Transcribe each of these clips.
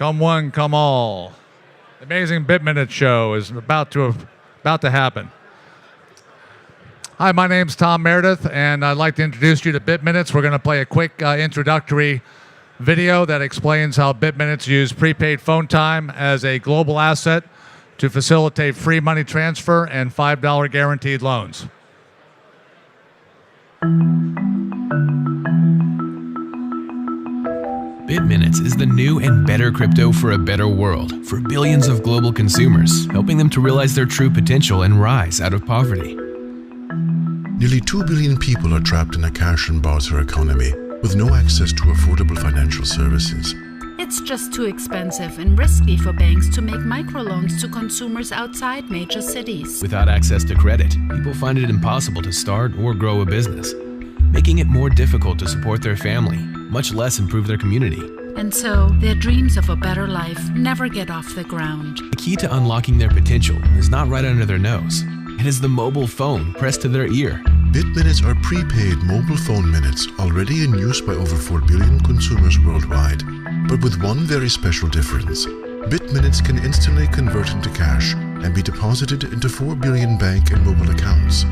Come one, come all. The amazing Bitminutes show is about to happen. Hi, my name's Tom Meredith, and I'd like to introduce you to Bitminutes. We're going to play a quick introductory video that explains how Bitminutes use prepaid phone time as a global asset to facilitate free money transfer and $5 guaranteed loans. Bitminutes is the new and better crypto for a better world for billions of global consumers, helping them to realize their true potential and rise out of poverty. Nearly 2 billion people are trapped in a cash and barter economy with no access to affordable financial services. It's just too expensive and risky for banks to make microloans to consumers outside major cities. Without access to credit, people find it impossible to start or grow a business, making it more difficult to support their family, much less improve their community. And so, their dreams of a better life never get off the ground. The key to unlocking their potential is not right under their nose. It is the mobile phone pressed to their ear. Bitminutes are prepaid mobile phone minutes already in use by over 4 billion consumers worldwide, but with one very special difference. Bitminutes can instantly convert into cash and be deposited into 4 billion bank and mobile accounts.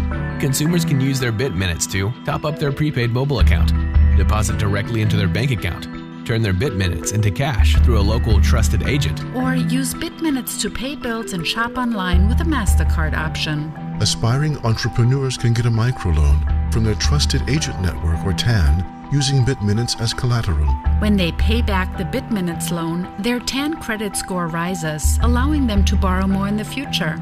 Consumers can use their Bitminutes to top up their prepaid mobile account, deposit directly into their bank account, turn their Bitminutes into cash through a local trusted agent, or use Bitminutes to pay bills and shop online with a MasterCard option. Aspiring entrepreneurs can get a microloan from their trusted agent network or TAN using Bitminutes as collateral. When they pay back the Bitminutes loan, their TAN credit score rises, allowing them to borrow more in the future.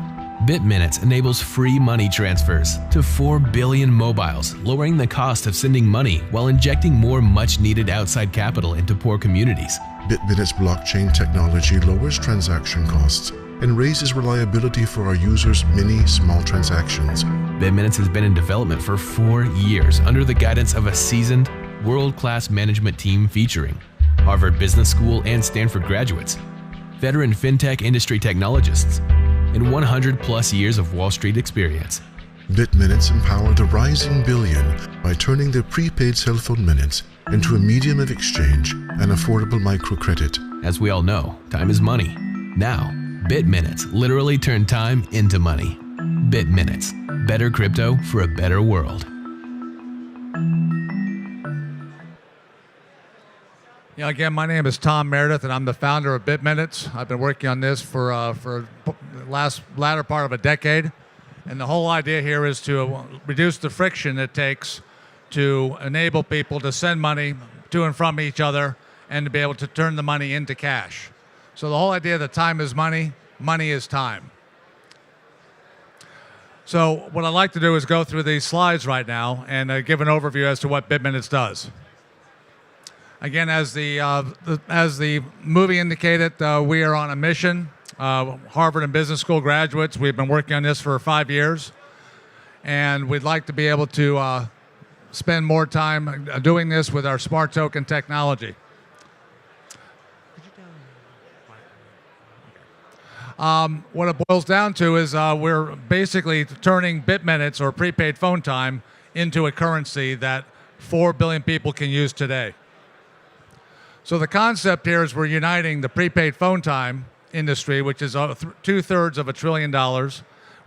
Bitminutes enables free money transfers to 4 billion mobiles, lowering the cost of sending money while injecting more much-needed outside capital into poor communities. Bitminutes blockchain technology lowers transaction costs and raises reliability for our users' many small transactions. Bitminutes has been in development for 4 years under the guidance of a seasoned, world-class management team featuring Harvard Business School and Stanford graduates, veteran fintech industry technologists, and 100+ years of Wall Street experience. Bitminutes empower the rising billion by turning their prepaid cell phone minutes into a medium of exchange and affordable microcredit. As we all know, time is money. Now, Bitminutes literally turn time into money. Bitminutes, better crypto for a better world. Yeah, again, my name is Tom Meredith, and I'm the founder of Bitminutes. I've been working on this for the latter part of a decade, and the whole idea here is to reduce the friction it takes to enable people to send money to and from each other and to be able to turn the money into cash. So the whole idea that time is money, money is time. So what I'd like to do is go through these slides right now and give an overview as to what Bitminutes does. Again, as the movie indicated, we are on a mission. Harvard and Business School graduates, we've been working on this for 5 years, and we'd like to be able to spend more time doing this with our smart token technology. What it boils down to is we're basically turning Bitminutes, or prepaid phone time, into a currency that 4 billion people can use today. So the concept here is we're uniting the prepaid phone time industry, which is 2/3 of $1 trillion,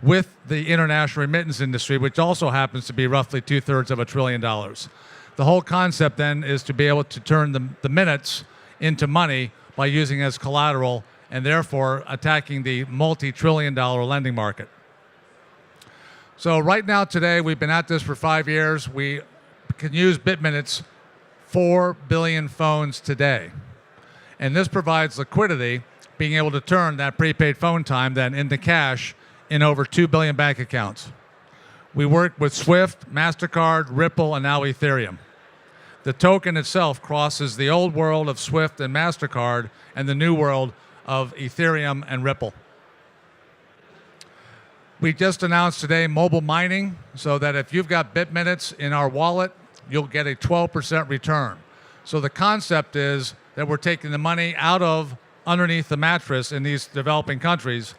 with the international remittance industry, which also happens to be roughly 2/3 of $1 trillion. The whole concept then is to be able to turn the minutes into money by using as collateral, and therefore attacking the multi-trillion-dollar lending market. So right now today, we've been at this for 5 years. We can use Bitminutes 4 billion phones today. And this provides liquidity, being able to turn that prepaid phone time then into cash in over 2 billion bank accounts. We work with Swift, MasterCard, Ripple, and now Ethereum. The token itself crosses the old world of Swift and MasterCard and the new world of Ethereum and Ripple. We just announced today mobile mining, so that if you've got Bitminutes in our wallet, you'll get a 12% return. So the concept is that we're taking the money out of underneath the mattress in these developing countries,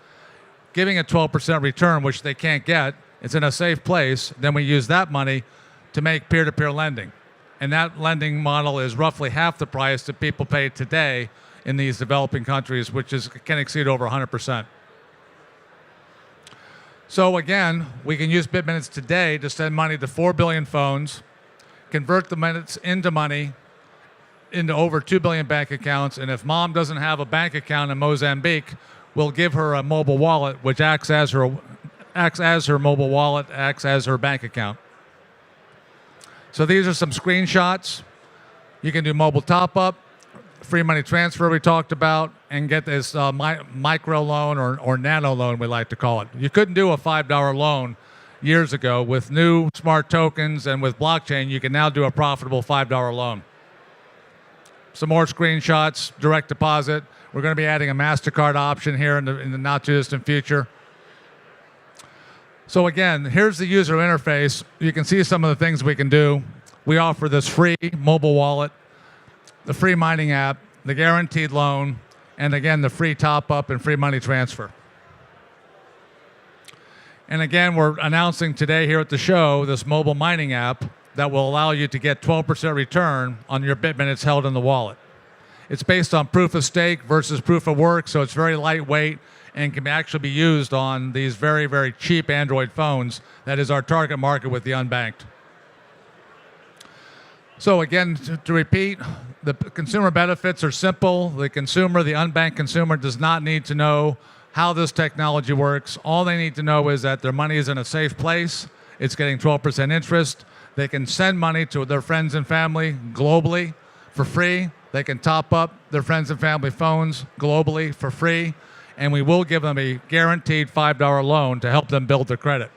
giving a 12% return, which they can't get. It's in a safe place. Then we use that money to make peer-to-peer lending. And that lending model is roughly half the price that people pay today in these developing countries, can exceed over 100%. So again, we can use Bitminutes today to send money to 4 billion phones, convert the minutes into money, into over 2 billion bank accounts, and if mom doesn't have a bank account in Mozambique, we'll give her a mobile wallet, which acts as her mobile wallet, acts as her bank account. So these are some screenshots. You can do mobile top-up, free money transfer we talked about, and get this micro loan or nano loan, we like to call it. You couldn't do a $5 loan years ago. With new smart tokens and with blockchain, you can now do a profitable $5 loan. Some more screenshots, direct deposit. We're going to be adding a MasterCard option here in the not too distant future. So again, here's the user interface. You can see some of the things we can do. We offer this free mobile wallet, the free mining app, the guaranteed loan, and again, the free top-up and free money transfer. And again, we're announcing today here at the show this mobile mining app that will allow you to get 12% return on your Bitminutes held in the wallet. It's based on proof of stake versus proof of work, so it's very lightweight and can actually be used on these very, very cheap Android phones. That is our target market with the unbanked. So again, to repeat, the consumer benefits are simple. The unbanked consumer does not need to know how this technology works. All they need to know is that their money is in a safe place. It's getting 12% interest. They can send money to their friends and family globally for free. They can top up their friends and family phones globally for free. And we will give them a guaranteed $5 loan to help them build their credit.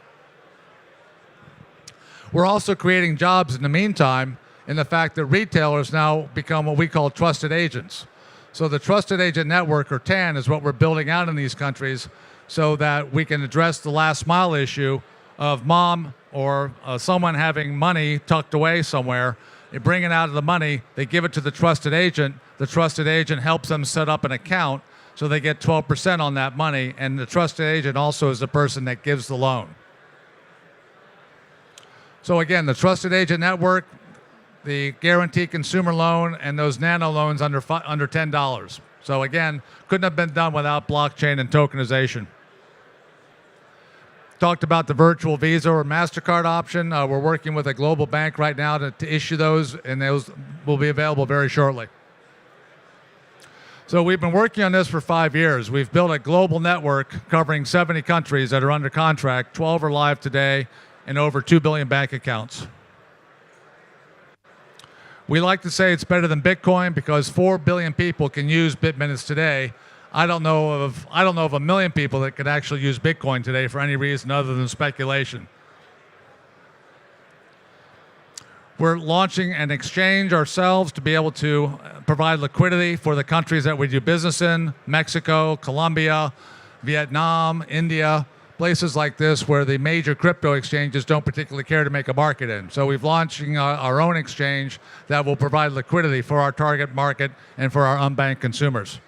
We're also creating jobs in the meantime in the fact that retailers now become what we call trusted agents. So the Trusted Agent Network, or TAN, is what we're building out in these countries so that we can address the last mile issue of mom or someone having money tucked away somewhere. They bring it out of the money, they give it to the trusted agent. The trusted agent helps them set up an account so they get 12% on that money, and the trusted agent also is the person that gives the loan. So again, the Trusted Agent Network, the guaranteed consumer loan, and those nano loans under $10. So again, couldn't have been done without blockchain and tokenization. Talked about the virtual Visa or MasterCard option. We're working with a global bank right now to issue those, and those will be available very shortly. So we've been working on this for 5 years. We've built a global network covering 70 countries that are under contract. 12 are live today, and over 2 billion bank accounts. We like to say it's better than Bitcoin because 4 billion people can use Bitminutes today. I don't know of 1 million people that could actually use Bitcoin today for any reason other than speculation. We're launching an exchange ourselves to be able to provide liquidity for the countries that we do business in: Mexico, Colombia, Vietnam, India, places like this where the major crypto exchanges don't particularly care to make a market in. So we've launching our own exchange that will provide liquidity for our target market and for our unbanked consumers.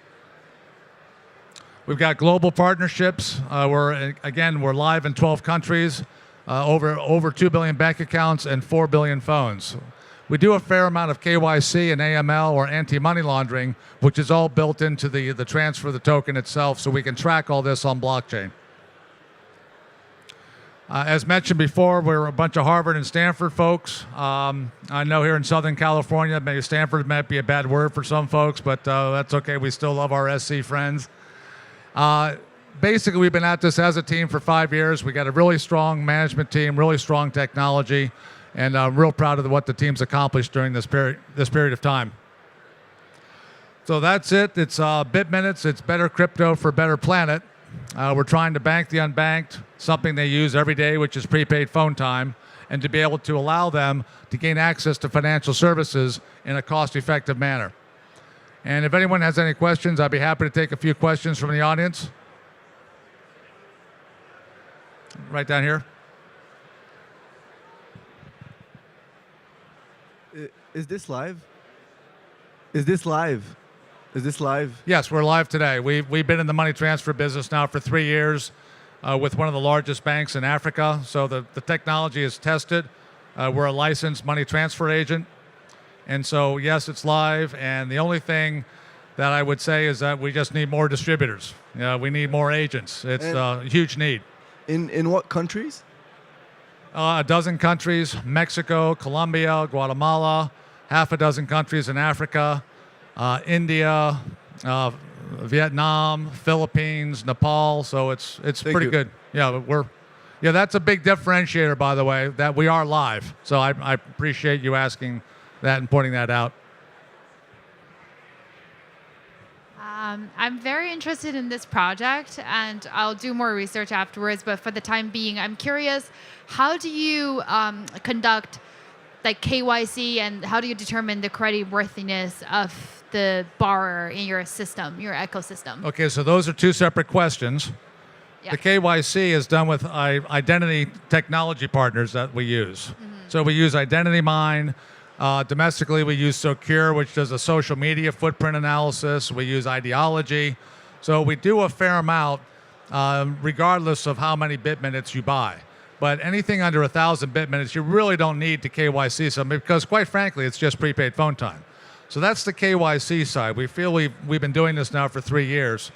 We've got global partnerships. We're live in 12 countries, over 2 billion bank accounts and 4 billion phones. We do a fair amount of KYC and AML, or anti-money laundering, which is all built into the transfer of the token itself, so we can track all this on blockchain. As mentioned before, we're a bunch of Harvard and Stanford folks. I know here in Southern California, maybe Stanford might be a bad word for some folks, but that's okay. We still love our SC friends. Basically, we've been at this as a team for 5 years. We got a really strong management team, really strong technology, and I'm real proud of what the team's accomplished during this period of time. So that's it. It's Bitminutes. It's better crypto for a better planet. We're trying to bank the unbanked, something they use every day, which is prepaid phone time, and to be able to allow them to gain access to financial services in a cost-effective manner. And if anyone has any questions, I'd be happy to take a few questions from the audience. Right down here. Is this live? Is this live? Is this live? Yes, we're live today. We've been in the money transfer business now for 3 years with one of the largest banks in Africa. So the technology is tested. We're a licensed money transfer agent. And so, yes, it's live. And the only thing that I would say is that we just need more distributors. We need more agents. It's a huge need. In what countries? A dozen countries: Mexico, Colombia, Guatemala, half a dozen countries in Africa, India, Vietnam, Philippines, Nepal. So it's pretty you. good. Yeah, that's a big differentiator, by the way, that we are live. So I appreciate you asking that and pointing that out. I'm very interested in this project, and I'll do more research afterwards. But for the time being, I'm curious, how do you conduct like KYC, and how do you determine the creditworthiness of the borrower in your system, your ecosystem? Okay, so those are two separate questions. Yeah. The KYC is done with identity technology partners that we use. So we use Identity Mine. Domestically, we use Secure, which does a social media footprint analysis. We use Ideology. So we do a fair amount, regardless of how many Bitminutes you buy. But anything under 1,000 Bitminutes, you really don't need to KYC something because, quite frankly, it's just prepaid phone time. So that's the KYC side. We feel we've been doing this now for 3 years.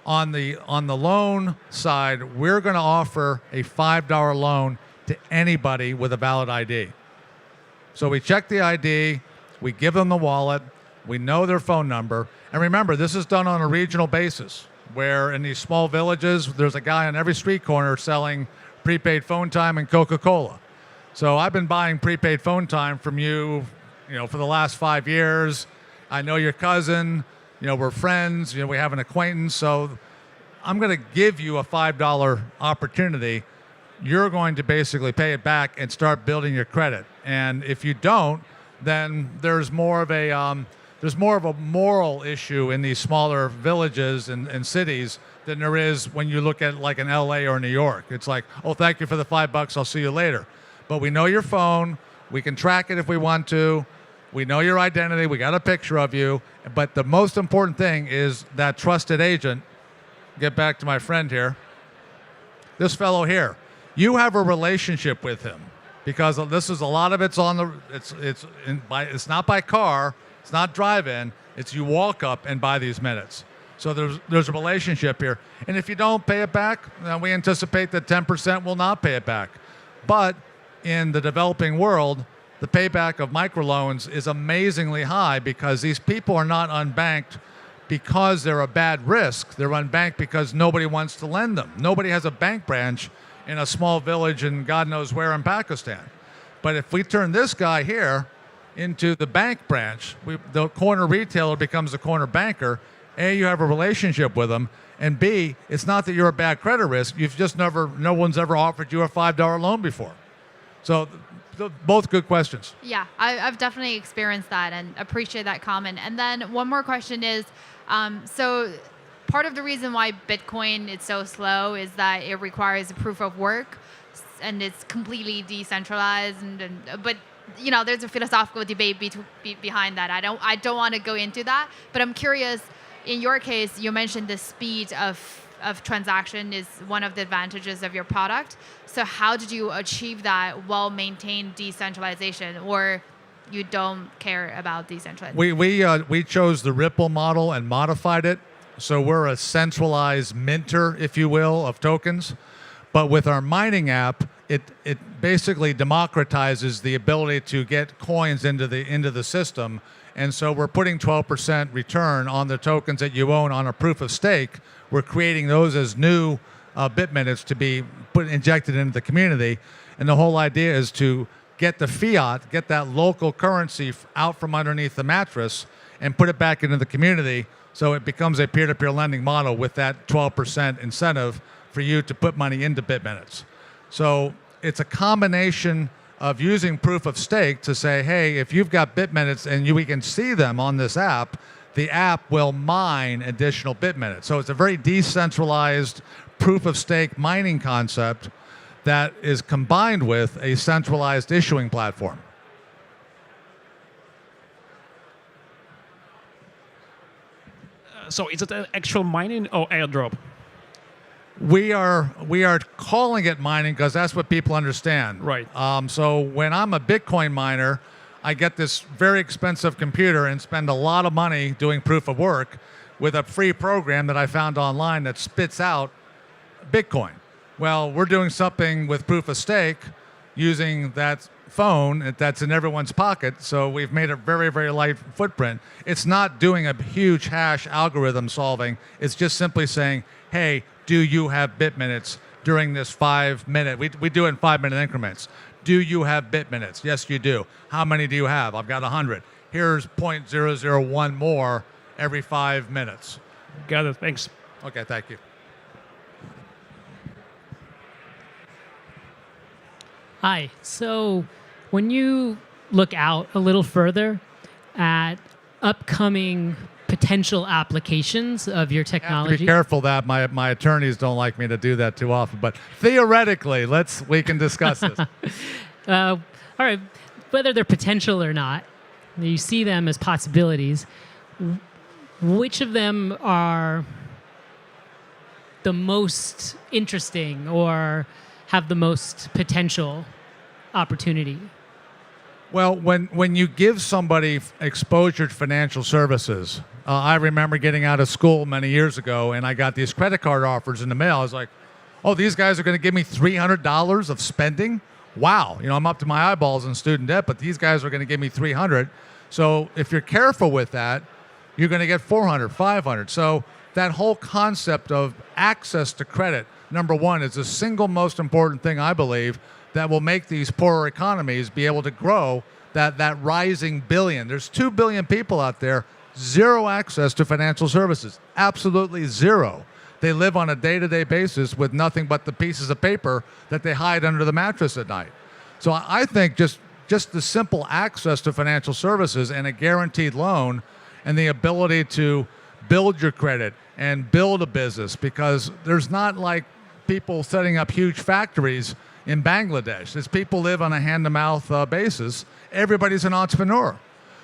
On the loan side, we're going to offer a $5 loan to anybody with a valid ID. So we check the ID, we give them the wallet, we know their phone number. And remember, this is done on a regional basis, where in these small villages, there's a guy on every street corner selling prepaid phone time and Coca-Cola. So I've been buying prepaid phone time from you, for the last 5 years. I know your cousin, we're friends, we have an acquaintance. So I'm going to give you a $5 opportunity. You're going to basically pay it back and start building your credit. And if you don't, then there's more of a moral issue in these smaller villages and cities than there is when you look at like in LA or New York. It's like, oh, thank you for the $5. I'll see you later. But we know your phone. We can track it if we want to. We know your identity. We got a picture of you. But the most important thing is that trusted agent. Get back to my friend here. This fellow here. You have a relationship with him because this is a lot of it's on the it's not by car, it's not drive-in, it's you walk up and buy these minutes. So there's a relationship here. And if you don't pay it back, then we anticipate that 10% will not pay it back. But in the developing world, the payback of microloans is amazingly high because these people are not unbanked because they're a bad risk. They're unbanked because nobody wants to lend them. Nobody has a bank branch in a small village in God knows where in Pakistan. But if we turn this guy here into the bank branch, the corner retailer becomes the corner banker. A, you have a relationship with them, and B, it's not that you're a bad credit risk. No one's ever offered you a $5 loan before. So both good questions. Yeah, I've definitely experienced that and appreciate that comment. And then one more question is, so part of the reason why Bitcoin is so slow is that it requires a proof of work, and it's completely decentralized. But there's a philosophical debate behind that. I don't want to go into that. But I'm curious. In your case, you mentioned the speed of transaction is one of the advantages of your product. So how did you achieve that while maintaining decentralization, or you don't care about decentralization? We chose the Ripple model and modified it. So we're a centralized minter, if you will, of tokens. But with our mining app, it basically democratizes the ability to get coins into the system. And so we're putting 12% return on the tokens that you own on a proof of stake. We're creating those as new Bitminutes to be injected into the community. And the whole idea is to get the fiat, get that local currency out from underneath the mattress and put it back into the community so it becomes a peer-to-peer lending model with that 12% incentive for you to put money into Bitminutes. So it's a combination of using proof of stake to say, hey, if you've got Bitminutes and we can see them on this app, the app will mine additional Bitminutes. So it's a very decentralized proof of stake mining concept that is combined with a centralized issuing platform. So is it an actual mining or airdrop? We are calling it mining because that's what people understand. Right. So when I'm a Bitcoin miner, I get this very expensive computer and spend a lot of money doing proof of work with a free program that I found online that spits out Bitcoin. Well, we're doing something with proof of stake using that phone that's in everyone's pocket, so we've made a very, very light footprint. It's not doing a huge hash algorithm solving. It's just simply saying, hey, do you have Bitminutes during this 5 minute? We do it in 5 minute increments. Do you have Bitminutes? Yes, you do. How many do you have? I've got 100. Here's 0.001 more every 5 minutes. Got it. Thanks. Okay, thank you. Hi. So when you look out a little further at upcoming potential applications of your I have to technology. be careful that my attorneys don't like me to do that too often, but theoretically, we can discuss this. All right, whether they're potential or not, you see them as possibilities. Which of them are the most interesting or have the most potential opportunity? Well, when you give somebody exposure to financial services, I remember getting out of school many years ago, and I got these credit card offers in the mail. I was like, oh, these guys are going to give me $300 of spending? Wow. I'm up to my eyeballs in student debt, but these guys are going to give me $300. So if you're careful with that, you're going to get $400, $500. So that whole concept of access to credit, number one, is the single most important thing, I believe, that will make these poorer economies be able to grow that rising billion. There's 2 billion people out there, zero access to financial services, absolutely zero. They live on a day-to-day basis with nothing but the pieces of paper that they hide under the mattress at night. So I think just the simple access to financial services and a guaranteed loan and the ability to build your credit and build a business, because there's not like people setting up huge factories in Bangladesh. It's people live on a hand-to-mouth basis. Everybody's an entrepreneur.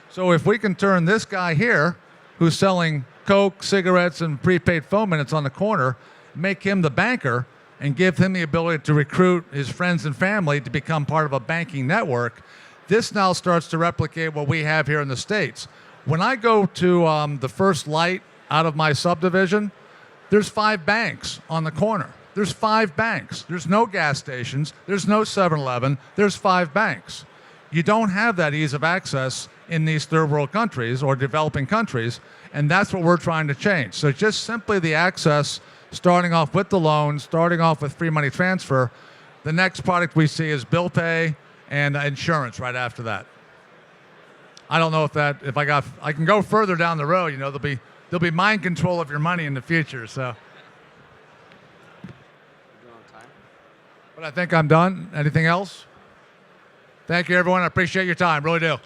So if we can turn this guy here, who's selling Coke, cigarettes, and prepaid phone minutes on the corner, make him the banker, and give him the ability to recruit his friends and family to become part of a banking network, this now starts to replicate what we have here in the States. When I go to the first light out of my subdivision, there's 5 banks on the corner. There's 5 banks. There's no gas stations. There's no 7-Eleven. There's 5 banks. You don't have that ease of access in these third world countries or developing countries, and that's what we're trying to change. So just simply the access, starting off with the loans, starting off with free money transfer. The next product we see is bill pay and insurance right after that. I don't know if I can go further down the road. There'll be mind control of your money in the future. So. But I think I'm done. Anything else? Thank you, everyone. I appreciate your time. Really do.